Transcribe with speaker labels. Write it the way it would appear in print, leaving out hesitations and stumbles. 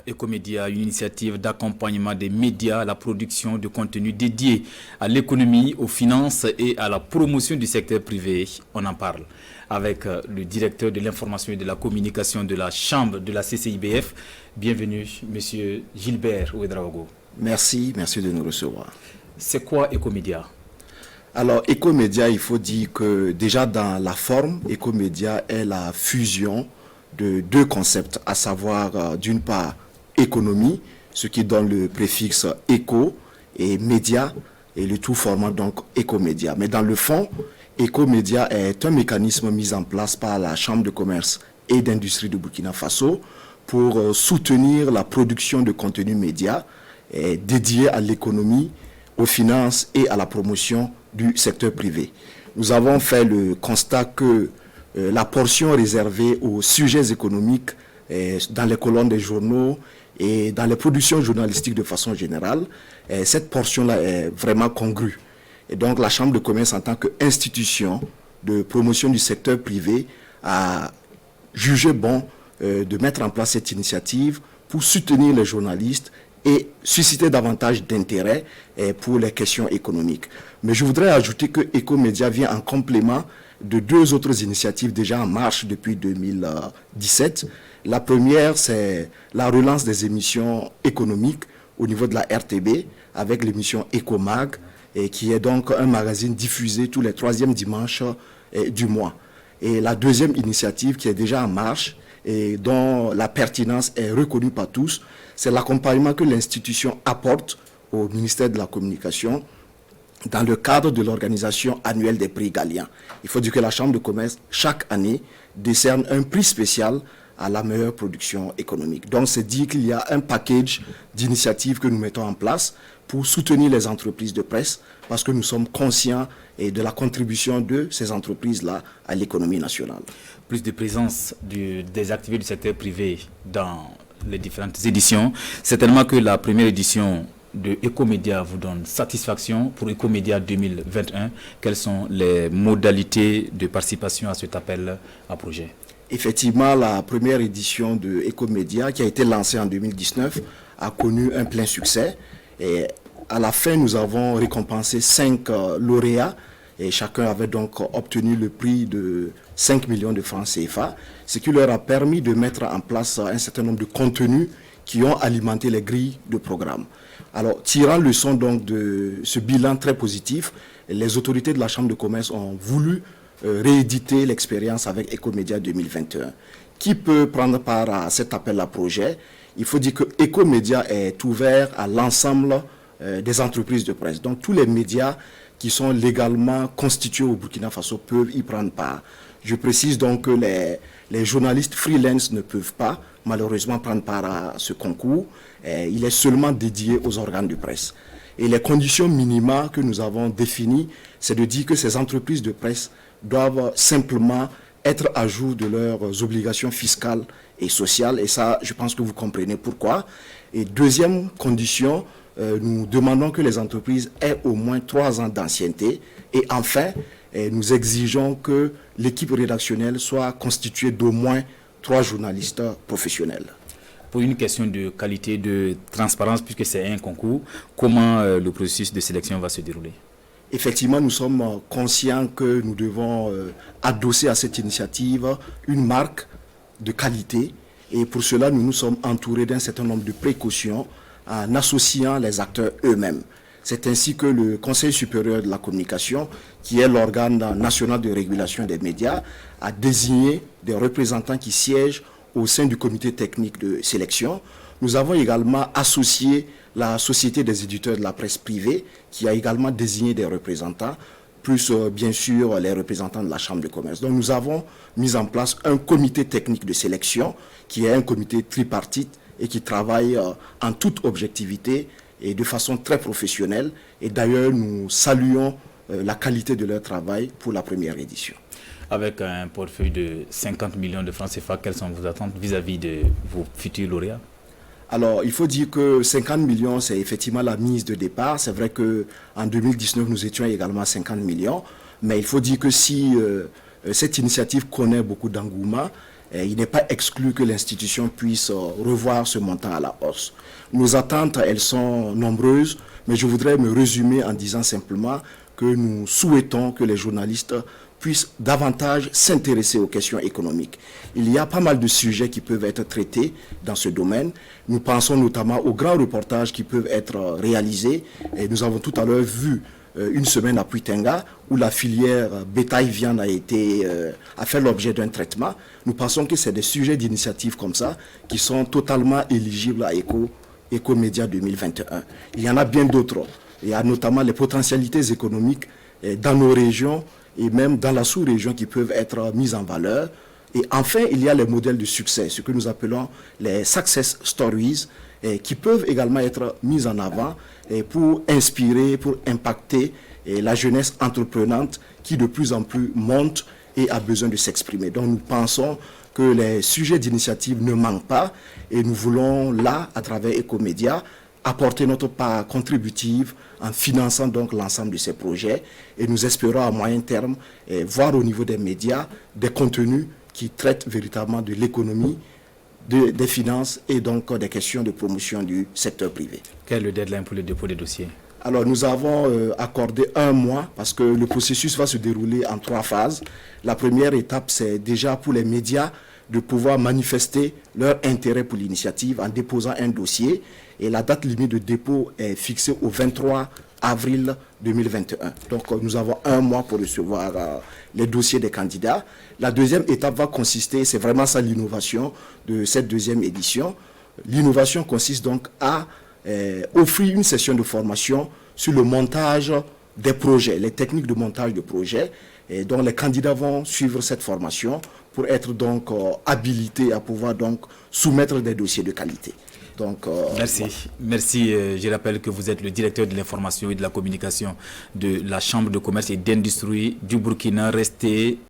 Speaker 1: Ecomédia, une initiative d'accompagnement des médias à la production de contenu dédié à l'économie, aux finances et à la promotion du secteur privé. On en parle avec le directeur de l'information et de la communication de la Chambre de la CCIBF. Bienvenue, Monsieur Gilbert Ouedraogo.
Speaker 2: Merci de nous recevoir.
Speaker 1: C'est quoi Ecomédia?
Speaker 2: Alors, Ecomédia, il faut dire que déjà dans la forme, Ecomédia est la fusion de deux concepts, à savoir d'une part économie, ce qui donne le préfixe éco, et média, et le tout formant donc Ecomédia. Mais dans le fond, Ecomédia est un mécanisme mis en place par la Chambre de commerce et d'industrie de Burkina Faso pour soutenir la production de contenu média dédié à l'économie, aux finances et à la promotion du secteur privé. Nous avons fait le constat que la portion réservée aux sujets économiques dans les colonnes des journaux et dans les productions journalistiques de façon générale, cette portion-là est vraiment congrue. Et donc la Chambre de commerce en tant qu'institution de promotion du secteur privé a jugé bon de mettre en place cette initiative pour soutenir les journalistes et susciter davantage d'intérêt pour les questions économiques. Mais je voudrais ajouter que Ecomédia vient en complément de deux autres initiatives déjà en marche depuis 2017. La première, c'est la relance des émissions économiques au niveau de la RTB avec l'émission Ecomag, qui est donc un magazine diffusé tous les troisièmes dimanches du mois. Et la deuxième initiative qui est déjà en marche et dont la pertinence est reconnue par tous, c'est l'accompagnement que l'institution apporte au ministère de la Communication dans le cadre de l'organisation annuelle des prix Galien. Il faut dire que la Chambre de commerce, chaque année, décerne un prix spécial à la meilleure production économique. Donc, c'est dire qu'il y a un package d'initiatives que nous mettons en place pour soutenir les entreprises de presse, parce que nous sommes conscients de la contribution de ces entreprises-là à l'économie nationale.
Speaker 1: Plus de présence des activités du secteur privé dans les différentes éditions. Certainement que la première édition de Ecomédia vous donne satisfaction. Pour Ecomédia 2021, quelles sont les modalités de participation à cet appel à projet?
Speaker 2: Effectivement, la première édition de Ecomédia, qui a été lancée en 2019, a connu un plein succès. Et à la fin, nous avons récompensé 5 lauréats et chacun avait donc obtenu le prix de 5 millions de francs CFA, ce qui leur a permis de mettre en place un certain nombre de contenus qui ont alimenté les grilles de programme. Alors, tirant leçon donc de ce bilan très positif, les autorités de la Chambre de commerce ont voulu rééditer l'expérience avec Ecomédia 2021. Qui peut prendre part à cet appel à projet? Il faut dire que Ecomédia est ouvert à l'ensemble des entreprises de presse. Donc, tous les médias qui sont légalement constitués au Burkina Faso peuvent y prendre part. Je précise donc que les journalistes freelance ne peuvent pas, malheureusement, prendre part à ce concours. Il est seulement dédié aux organes de presse. Et les conditions minimales que nous avons définies, c'est de dire que ces entreprises de presse doivent simplement être à jour de leurs obligations fiscales et sociales. Et ça, je pense que vous comprenez pourquoi. Et deuxième condition, nous demandons que les entreprises aient au moins 3 ans d'ancienneté. Et enfin, nous exigeons que l'équipe rédactionnelle soit constituée d'au moins 3 journalistes professionnels.
Speaker 1: Pour une question de qualité, de transparence, puisque c'est un concours, comment le processus de sélection va se dérouler?
Speaker 2: Effectivement, nous sommes conscients que nous devons adosser à cette initiative une marque de qualité. Et pour cela, nous nous sommes entourés d'un certain nombre de précautions en associant les acteurs eux-mêmes. C'est ainsi que le Conseil supérieur de la communication, qui est l'organe national de régulation des médias, a désigné des représentants qui siègent au sein du comité technique de sélection. Nous avons également associé la Société des éditeurs de la presse privée, qui a également désigné des représentants, plus bien sûr les représentants de la Chambre de commerce. Donc nous avons mis en place un comité technique de sélection, qui est un comité tripartite et qui travaille en toute objectivité et de façon très professionnelle. Et d'ailleurs, nous saluons la qualité de leur travail pour la première édition.
Speaker 1: Avec un portefeuille de 50 millions de francs CFA, quelles sont vos attentes vis-à-vis de vos futurs lauréats?
Speaker 2: Alors, il faut dire que 50 millions, c'est effectivement la mise de départ. C'est vrai qu'en 2019, nous étions également à 50 millions. Mais il faut dire que si cette initiative connaît beaucoup d'engouement, il n'est pas exclu que l'institution puisse revoir ce montant à la hausse. Nos attentes, elles sont nombreuses, mais je voudrais me résumer en disant simplement que nous souhaitons que les journalistes puissent davantage s'intéresser aux questions économiques. Il y a pas mal de sujets qui peuvent être traités dans ce domaine. Nous pensons notamment aux grands reportages qui peuvent être réalisés. Et nous avons tout à l'heure vu une semaine à Puitenga où la filière bétail-viande a fait l'objet d'un traitement. Nous pensons que c'est des sujets d'initiative comme ça qui sont totalement éligibles à Ecomédia 2021. Il y en a bien d'autres. Il y a notamment les potentialités économiques dans nos régions et même dans la sous-région qui peuvent être mises en valeur. Et enfin, il y a les modèles de succès, ce que nous appelons les success stories, qui peuvent également être mis en avant pour inspirer, pour impacter la jeunesse entreprenante qui de plus en plus monte et a besoin de s'exprimer. Donc nous pensons que les sujets d'initiative ne manquent pas et nous voulons là, à travers Ecomédia, apporter notre part contributive en finançant donc l'ensemble de ces projets et nous espérons à moyen terme voir au niveau des médias des contenus qui traitent véritablement de l'économie, des finances et donc des questions de promotion du secteur privé.
Speaker 1: Quel est le deadline pour le dépôt des dossiers?
Speaker 2: Alors nous avons accordé 1 mois parce que le processus va se dérouler en 3 phases. La première étape, c'est déjà pour les médias de pouvoir manifester leur intérêt pour l'initiative en déposant un dossier. Et la date limite de dépôt est fixée au 23 avril 2021. Donc nous avons 1 mois pour recevoir les dossiers des candidats. La deuxième étape va consister, c'est vraiment ça l'innovation de cette deuxième édition. L'innovation consiste donc à offrir une session de formation sur le montage des projets, les techniques de montage de projets. Et donc les candidats vont suivre cette formation pour être donc habilités à pouvoir donc soumettre des dossiers de qualité. Donc,
Speaker 1: merci. Voilà. Merci. Je rappelle que vous êtes le directeur de l'information et de la communication de la Chambre de commerce et d'industrie du Burkina. Restez